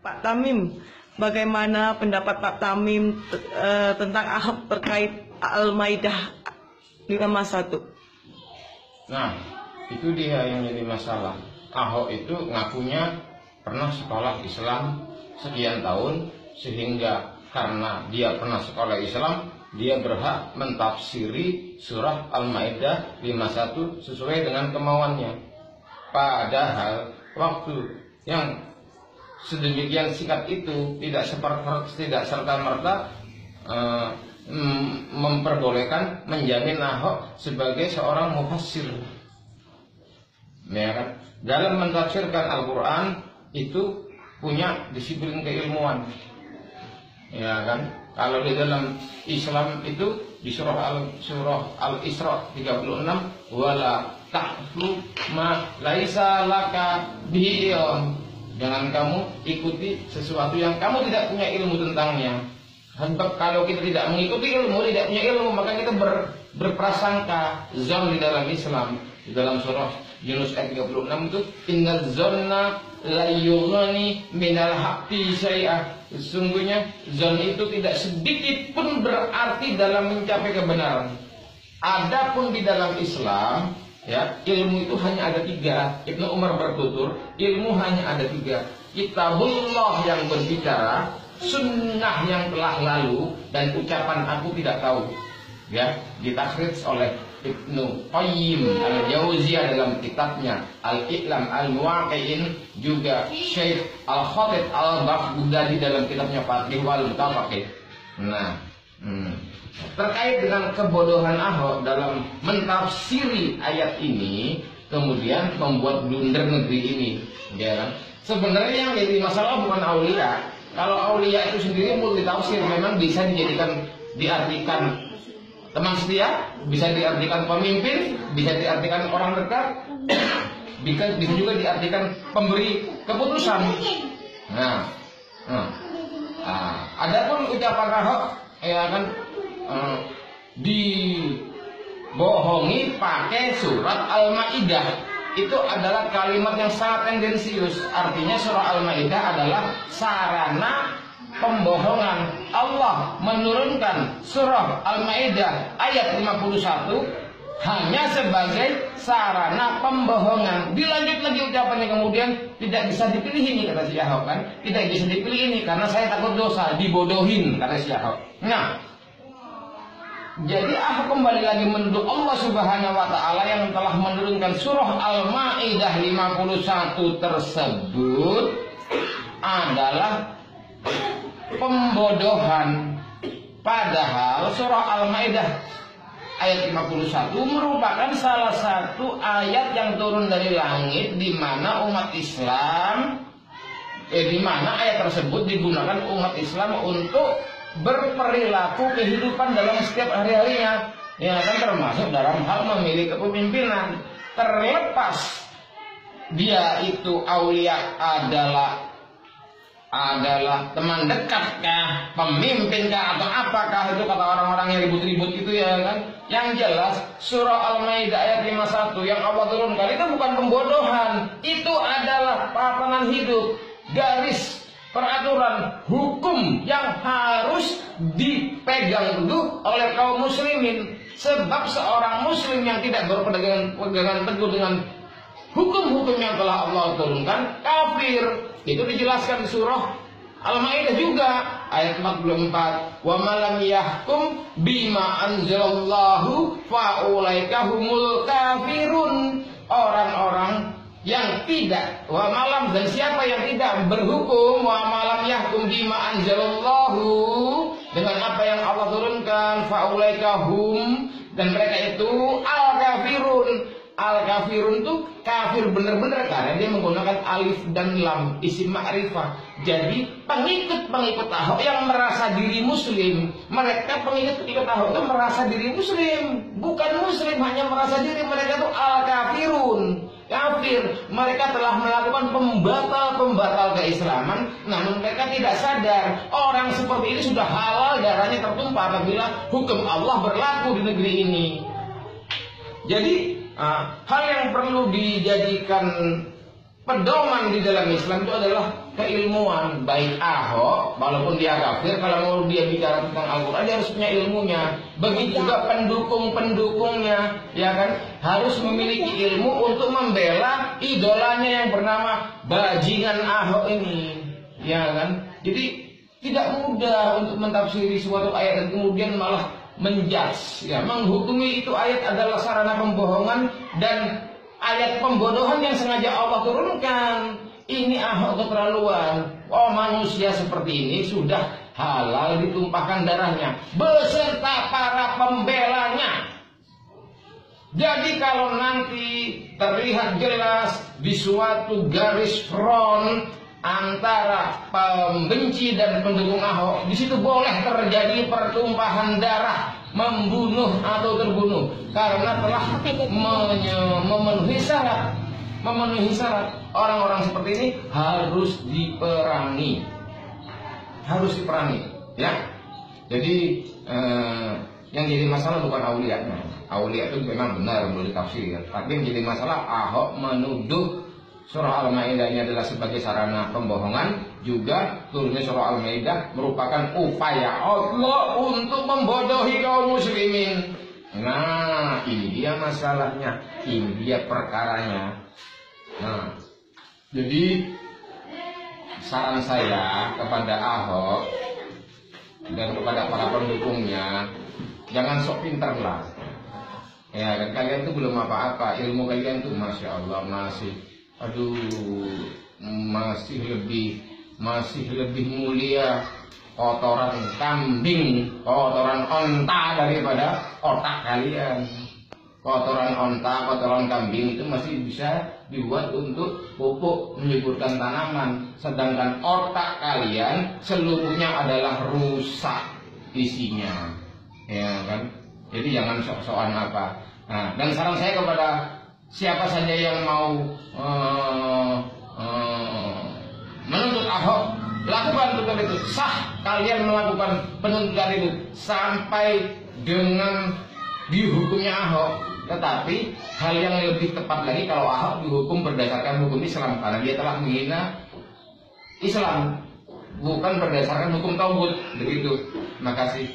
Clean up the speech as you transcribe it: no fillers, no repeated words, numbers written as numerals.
Pak Tamim, bagaimana pendapat Pak Tamim tentang Ahok terkait Al-Maidah 51? Nah, itu dia yang jadi masalah. Ahok itu ngakunya pernah sekolah Islam sekian tahun, sehingga karena dia pernah sekolah Islam, dia berhak mentafsiri surah Al-Maidah 51 sesuai dengan kemauannya. Padahal waktu yang sedemikian singkat itu tidak serta-merta memperbolehkan menjamin Ahok sebagai seorang mufassir. Ya kan? Dalam mentafsirkan Al-Quran itu punya disiplin keilmuan. Ya kan? Kalau di dalam Islam itu di surah Al-Isra 36, wala ta'fu ma laisa laka bihi ilm. Jangan kamu ikuti sesuatu yang kamu tidak punya ilmu tentangnya. Sebab kalau kita tidak mengikuti ilmu, tidak punya ilmu, maka kita berprasangka. Zon di dalam Islam, di dalam surah Yunus ayat 36 itu, innal zonna la yughni minal haqqi syai'ah. Sesungguhnya zon itu tidak sedikit pun berarti dalam mencapai kebenaran. Adapun di dalam Islam, ya, ilmu itu hanya ada 3. Ibnu Umar bertutur, ilmu hanya ada 3. Kitabullah yang berbicara, sunnah yang telah lalu, dan ucapan aku tidak tahu. Ya, ditakhrij oleh Ibnu Qayyim Al-Jauziyah dalam kitabnya Al-I'lam Al-Muwaqqi'in, juga Syekh Al-Khatib Al-Baghdadi dalam kitabnya Fathih wal Mutafaqih. Nah, terkait dengan kebodohan Ahok dalam mentafsiri ayat ini, kemudian membuat blunder negeri ini, ya kan? Sebenarnya yang jadi masalah bukan aulia. Kalau aulia itu sendiri multitafsir, memang bisa diartikan teman setia, bisa diartikan pemimpin, bisa diartikan orang dekat, bisa juga diartikan pemberi keputusan. Adapun ucapan Ahok, ya kan, dibohongi pakai surat Al-Maidah, itu adalah kalimat yang sangat tendensius. Artinya surah Al-Maidah adalah sarana pembohongan. Allah menurunkan surah Al-Maidah ayat 51 hanya sebagai sarana pembohongan. Dilanjut lagi ucapannya, kemudian tidak bisa dipilih ini, kata si Ahok kan. Tidak bisa dipilih ini karena saya takut dosa, dibodohin, kata si Ahok. Nah, jadi Ahok kembali lagi menuduh Allah Subhanahu wa Ta'ala yang telah menurunkan surah Al-Maidah 51 tersebut adalah pembodohan. Padahal surah Al-Maidah ayat 51 merupakan salah satu ayat yang turun dari langit, di mana umat Islam, di mana ayat tersebut digunakan umat Islam untuk berperilaku kehidupan dalam setiap hari-harinya, ya kan, termasuk dalam hal memilih kepemimpinan. Terlepas dia itu aulia adalah teman dekatkah, pemimpin atau apakah, itu kata orang-orang yang ribut-ribut itu, ya kan. Yang jelas surah Al-Maidah ayat 51 yang Allah turunkan itu bukan pembodohan, itu adalah tatanan hidup, garis peraturan hukum yang harus dipegang teguh oleh kaum muslimin. Sebab seorang muslim yang tidak berpegangan teguh dengan hukum-hukum yang telah Allah turunkan, kafir. Itu dijelaskan di surah Al-Maidah juga ayat 44, wa malam yahkum bima anzalallahu fa ulaika humul kafirun. Orang-orang yang tidak, wa malam, dan siapa yang tidak berhukum, wa malam yahkum bima anzalallahu, dengan apa yang Allah turunkan, fa ulaika hum, dan mereka itu al-kafirun. Al-kafirun itu kafir benar-benar karena dia menggunakan alif dan lam, isim ma'rifah. Jadi pengikut-pengikut Ahok yang merasa diri muslim, mereka pengikut-pengikut Ahok itu merasa diri muslim, bukan muslim, hanya merasa diri mereka itu al-kafirun, kafir. Mereka telah melakukan pembatal keislaman, namun mereka tidak sadar orang seperti ini sudah halal darahnya tertumpah apabila hukum Allah berlaku di negeri ini. Jadi hal yang perlu dijadikan pedoman di dalam Islam itu adalah keilmuan. Baik Ahok, walaupun dia kafir, kalau mau dia bicara tentang Al-Quran, dia harus punya ilmunya. Begitu juga pendukung-pendukungnya, ya kan, harus memiliki ilmu untuk membela idolanya yang bernama bajingan Ahok ini, ya kan. Jadi tidak mudah untuk mentafsiri suatu ayat dan kemudian malah menjudge, ya, menghukumi itu ayat adalah sarana pembohongan dan ayat pembodohan yang sengaja Allah turunkan. Ini Ahok keterlaluan. Oh, manusia seperti ini sudah halal ditumpahkan darahnya beserta para pembelanya. Jadi kalau nanti terlihat jelas di suatu garis front antara pembenci dan pendukung Ahok, di situ boleh terjadi pertumpahan darah, membunuh atau terbunuh, karena telah memenuhi syarat. Orang-orang seperti ini harus diperangi, ya. Jadi yang jadi masalah bukan aulianya. Aulia itu memang benar menurut tafsir, tapi yang jadi masalah Ahok menuduh surah Al-Maidah ini adalah sebagai sarana pembohongan. Juga turunnya surah Al-Maidah merupakan upaya Allah untuk membodohi kaum muslimin. Nah, ini dia masalahnya, ini dia perkaranya. Nah, jadi saran saya kepada Ahok dan kepada para pendukungnya, jangan sok pintar lah. Ya, kan kalian tuh belum apa-apa, ilmu kalian tuh masya Allah masih lebih mulia kotoran kambing, kotoran onta daripada otak kalian. Kotoran onta, kotoran kambing itu masih bisa dibuat untuk pupuk menyuburkan tanaman, sedangkan otak kalian seluruhnya adalah rusak isinya, ya kan. Jadi jangan sok-sokan apa. Nah, dan saran saya kepada siapa saja yang mau menuntut Ahok, lakukan betul itu. Sah kalian melakukan penuntutan itu sampai dengan dihukumnya Ahok. Tetapi hal yang lebih tepat lagi kalau Ahok dihukum berdasarkan hukum Islam, karena dia telah menghina Islam, bukan berdasarkan hukum tauhid. Begitu. Terima kasih.